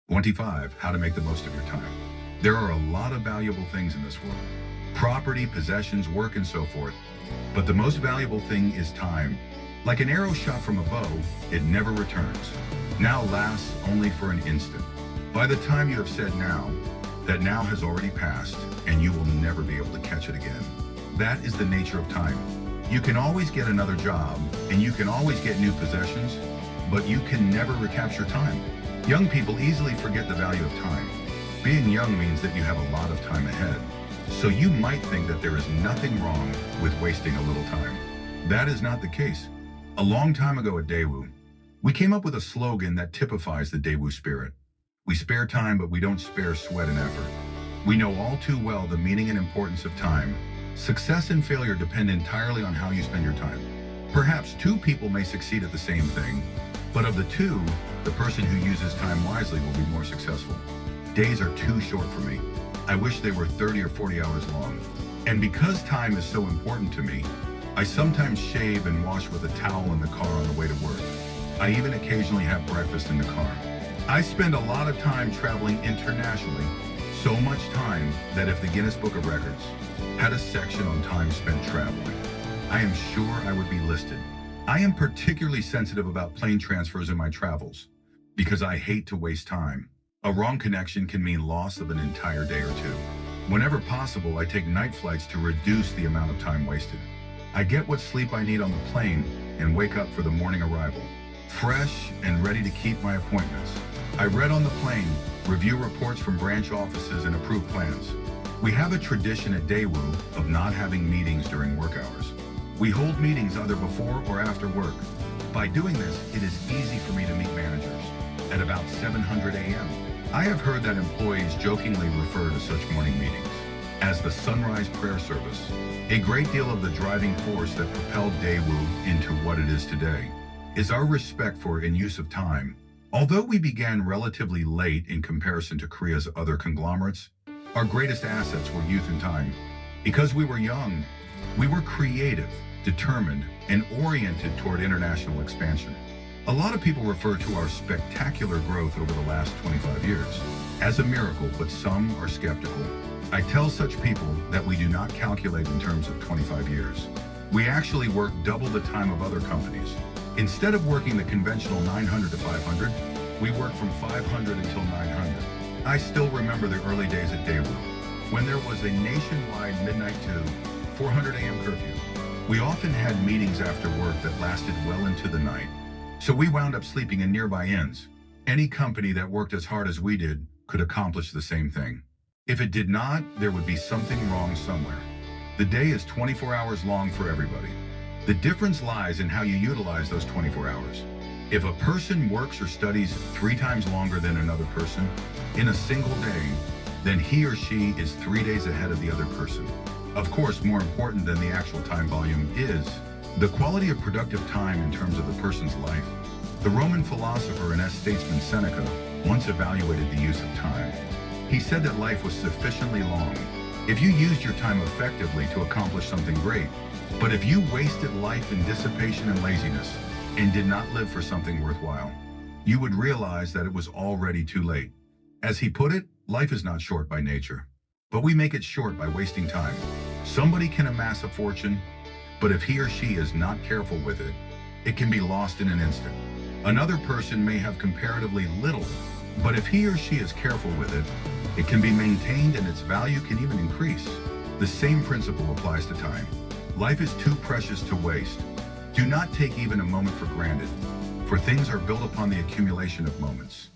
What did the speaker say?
25. How to make the most of your time. There are a lot of valuable things in this world. Property, possessions, work, and so forth. But the most valuable thing is time. Like an arrow shot from a bow, it never returns. Now lasts only for an instant. By the time you have said now, that now has already passed, and you will never be able to catch it again. That is the nature of time. You can always get another job, and you can always get new possessions, but you can never recapture time. Young people easily forget the value of time. Being young means that you have a lot of time ahead. So you might think that there is nothing wrong with wasting a little time. That is not the case. A long time ago at Daewoo, we came up with a slogan that typifies the Daewoo spirit. We spare time, but we don't spare sweat and effort. We know all too well the meaning and importance of time. Success and failure depend entirely on how you spend your time. Perhaps two people may succeed at the same thing, but of the two, the person who uses time wisely will be more successful. Days are too short for me. I wish they were 30 or 40 hours long. And because time is so important to me, I sometimes shave and wash with a towel in the car on the way to work. I even occasionally have breakfast in the car. I spend a lot of time traveling internationally, so much time that if the Guinness Book of Records had a section on time spent traveling, I am sure I would be listed. I am particularly sensitive about plane transfers in my travels because I hate to waste time. A wrong connection can mean loss of an entire day or two. Whenever possible, I take night flights to reduce the amount of time wasted. I get what sleep I need on the plane and wake up for the morning arrival, fresh and ready to keep my appointments. I read on the plane, review reports from branch offices, and approve plans. We have a tradition at Daewoo of not having meetings during work hours. We hold meetings either before or after work. By doing this, it is easy for me to meet managers at about 700 a.m. I have heard that employees jokingly refer to such morning meetings as the sunrise prayer service. A great deal of the driving force that propelled Daewoo into what it is today is our respect for and use of time. Although we began relatively late in comparison to Korea's other conglomerates, our greatest assets were youth and time. Because we were young, we were creative, determined, and oriented toward international expansion. A lot of people refer to our spectacular growth over the last 25 years as a miracle, but some are skeptical. I tell such people that we do not calculate in terms of 25 years. We actually work double the time of other companies. Instead of working the conventional 900 to 500, we work from 500 until 900. I still remember the early days at Daewoo, when there was a nationwide midnight to 400 a.m. curfew. We often had meetings after work that lasted well into the night, so we wound up sleeping in nearby inns. Any company that worked as hard as we did could accomplish the same thing. If it did not, there would be something wrong somewhere. The day is 24 hours long for everybody. The difference lies in how you utilize those 24 hours. If a person works or studies 3 times longer than another person in a single day, then he or she is 3 days ahead of the other person. Of course, more important than the actual time volume is the quality of productive time in terms of the person's life. The Roman philosopher and statesman Seneca once evaluated the use of time. He said that life was sufficiently long if you used your time effectively to accomplish something great. But if you wasted life in dissipation and laziness and did not live for something worthwhile, you would realize that it was already too late. As he put it, life is not short by nature, but we make it short by wasting time. Somebody can amass a fortune, but if he or she is not careful with it, it can be lost in an instant. Another person may have comparatively little, but if he or she is careful with it, it can be maintained and its value can even increase. The same principle applies to time. Life is too precious to waste. Do not take even a moment for granted, for things are built upon the accumulation of moments.